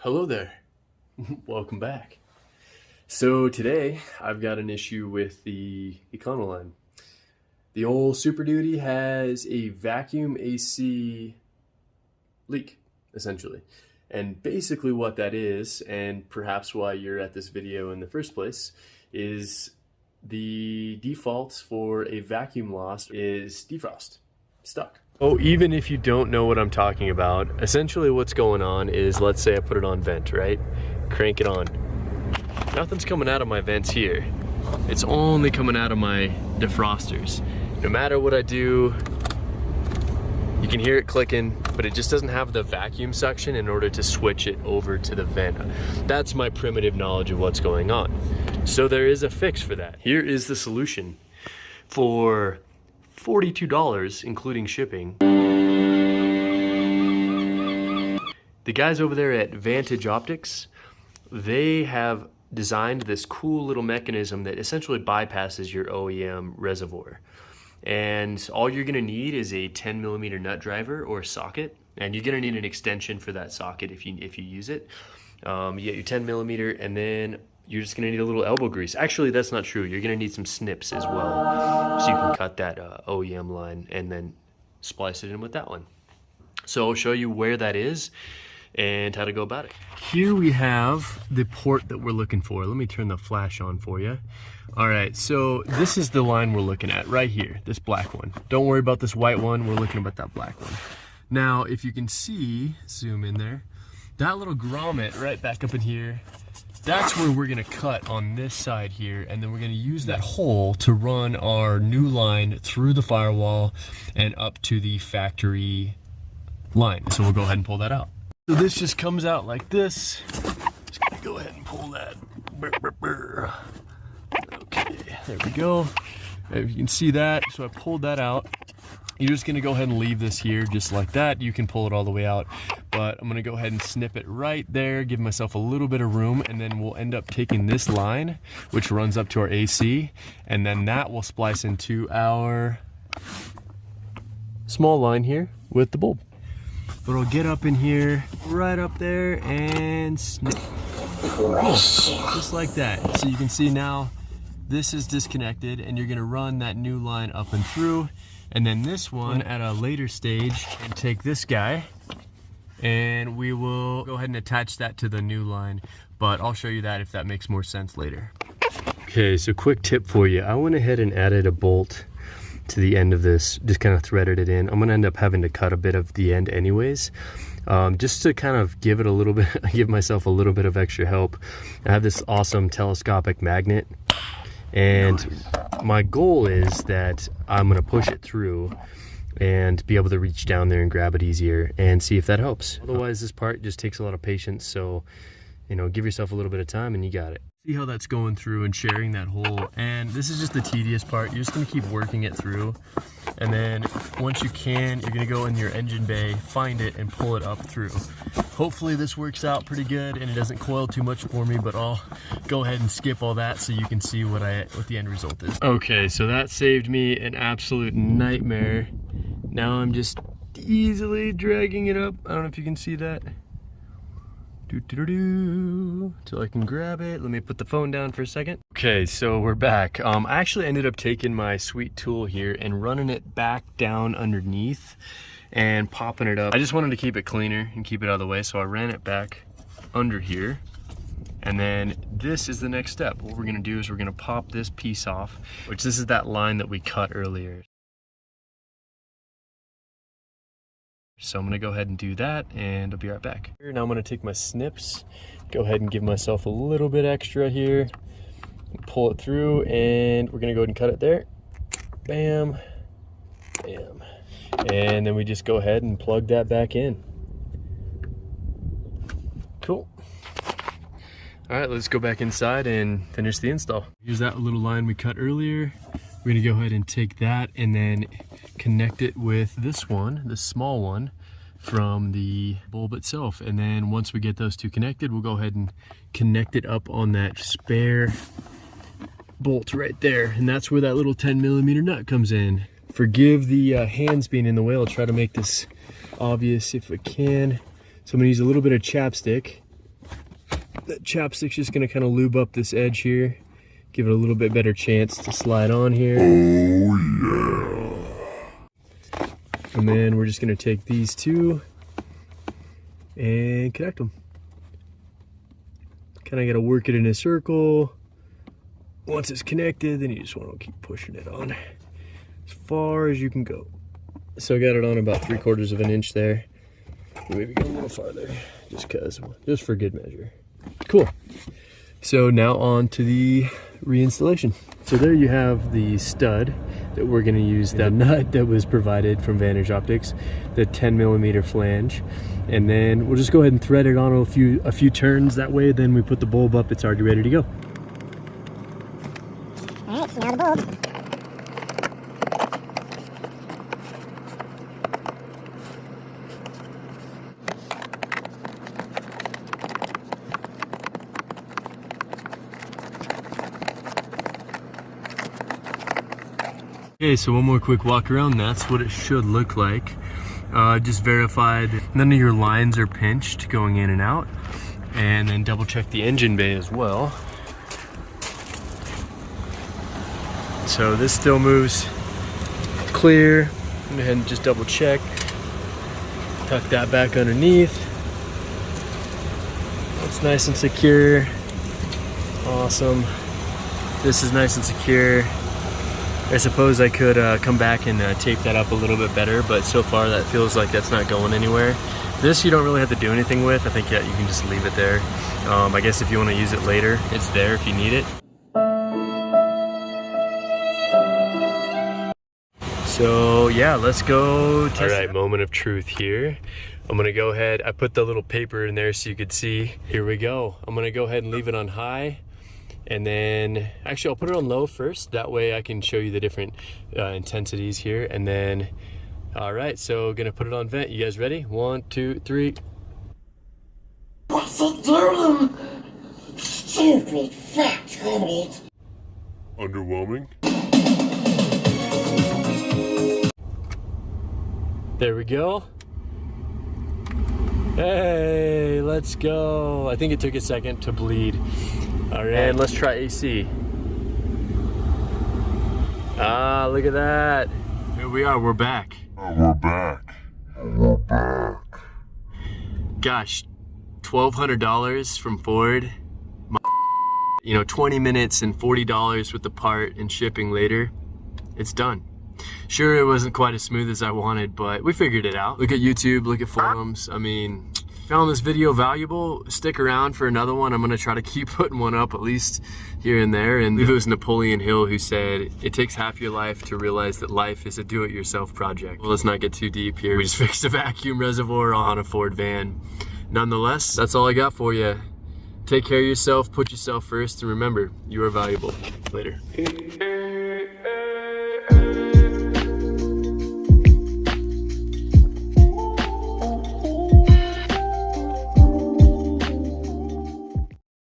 Hello there. Welcome back. So today I've got an issue with the Econoline. The old Super Duty has a vacuum AC leak, essentially. And basically what that is, and perhaps why you're at this video in the first place, is the default for a vacuum loss is defrost, stuck. Oh, even if you don't know what I'm talking about, essentially what's going on is, let's say I put it on vent, right? Crank it on. Nothing's coming out of my vents here. It's only coming out of my defrosters. No matter what I do, you can hear it clicking, but it just doesn't have the vacuum suction in order to switch it over to the vent. That's my primitive knowledge of what's going on. So there is a fix for that. Here is the solution. For $42, including shipping, the guys over there at Vantage Optics, they have designed this cool little mechanism that essentially bypasses your OEM reservoir. And all you're gonna need is a 10mm nut driver or socket, and you're gonna need an extension for that socket if you use it. You get your 10mm, and then you're just gonna need a little elbow grease. Actually, that's not true. You're gonna need some snips as well, so you can cut that OEM line and then splice it in with that one. So I'll show you where that is and how to go about it. Here we have the port that we're looking for. Let me turn the flash on for you. All right, so this is the line we're looking at right here, this black one. Don't worry about this white one, we're looking about that black one. Now, if you can see, zoom in there, that little grommet right back up in here, that's where we're gonna cut on this side here, and then we're gonna use that hole to run our new line through the firewall and up to the factory line. So we'll go ahead and pull that out. So this just comes out like this. Just gonna go ahead and pull that. Okay, there we go. If you can see that, so I pulled that out. You're just gonna go ahead and leave this here just like that. You can pull it all the way out, but I'm gonna go ahead and snip it right there, give myself a little bit of room, and then we'll end up taking this line, which runs up to our AC, and then that will splice into our small line here with the bulb. But I'll get up in here, right up there, and snip. Just like that. So you can see now, this is disconnected, and you're gonna run that new line up and through, and then this one at a later stage, and take this guy, and we will go ahead and attach that to the new line, but I'll show you that if that makes more sense later. Okay, so quick tip for you. I went ahead and added a bolt to the end of this, just kind of threaded it in. I'm gonna end up having to cut a bit of the end anyways, just to kind of give it a little bit, give myself a little bit of extra help. I have this awesome telescopic magnet, and my goal is that I'm gonna push it through and be able to reach down there and grab it easier and see if that helps. Otherwise, this part just takes a lot of patience, so give yourself a little bit of time and you got it. See how that's going through and sharing that hole, and this is just the tedious part. You're just gonna keep working it through, and then once you can, you're gonna go in your engine bay, find it, and pull it up through. Hopefully this works out pretty good and it doesn't coil too much for me, but I'll go ahead and skip all that so you can see what the end result is. Okay, so that saved me an absolute nightmare. Now I'm just easily dragging it up. I don't know if you can see that. Till I can grab it. Let me put the phone down for a second. Okay, so we're back. I actually ended up taking my sweet tool here and running it back down underneath and popping it up. I just wanted to keep it cleaner and keep it out of the way, so I ran it back under here. And then this is the next step. What we're gonna do is we're gonna pop this piece off, which this is that line that we cut earlier. So I'm gonna go ahead and do that, and I'll be right back. Now I'm gonna take my snips, go ahead and give myself a little bit extra here, pull it through, and we're gonna go ahead and cut it there. Bam, bam. And then we just go ahead and plug that back in. Cool. All right, let's go back inside and finish the install. Here's that little line we cut earlier. We're gonna go ahead and take that and then connect it with this one, this small one, from the bulb itself. And then once we get those two connected, we'll go ahead and connect it up on that spare bolt right there. And that's where that little 10mm nut comes in. Forgive the hands being in the way. I'll try to make this obvious if I can. So I'm gonna use a little bit of chapstick That chapstick's just gonna kind of lube up this edge here, give it a little bit better chance to slide on here. Oh yeah. And then we're just gonna take these two and connect them. Kind of gotta work it in a circle. Once it's connected, then you just want to keep pushing it on as far as you can go. So I got it on about 3/4 of an inch there. Maybe go a little farther, just for good measure. Cool. So now on to the reinstallation. So there you have the stud that we're going to use, the nut that was provided from Vantage Optics, the 10mm flange, and then we'll just go ahead and thread it on a few turns. That way, then we put the bulb up. It's already ready to go. All right, so now the bulb. Okay, so one more quick walk around. That's what it should look like. Just verify that none of your lines are pinched going in and out, and then double check the engine bay as well. So this still moves clear. Go ahead and just double check. Tuck that back underneath. It's nice and secure. Awesome. This is nice and secure. I suppose I could come back and tape that up a little bit better, but so far that feels like that's not going anywhere. This you don't really have to do anything with. I think, yeah, you can just leave it there. I guess if you want to use it later, it's there if you need it. So yeah, let's go test. All right, moment of truth here. I'm gonna go ahead, I put the little paper in there so you could see. Here we go. I'm gonna go ahead and leave it on high. And then, actually I'll put it on low first. That way I can show you the different intensities here. And then, all right, so gonna put it on vent. You guys ready? 1, 2, 3. What's it doing? Stupid fat hobbit. Underwhelming. There we go. Hey, let's go. I think it took a second to bleed. All right, and let's try AC. Ah, look at that. Here we are, we're back. We're back. Gosh, $1,200 from Ford. You know, 20 minutes and $40 with the part and shipping later. It's done. Sure, it wasn't quite as smooth as I wanted, but we figured it out. Look at YouTube, look at forums. I mean, found this video valuable, stick around for another one. I'm gonna try to keep putting one up at least here and there. And I believe it was Napoleon Hill who said, it takes half your life to realize that life is a do-it-yourself project. Well, let's not get too deep here. We just fixed a vacuum reservoir on a Ford van. Nonetheless, that's all I got for you. Take care of yourself, put yourself first, and remember, you are valuable. Later.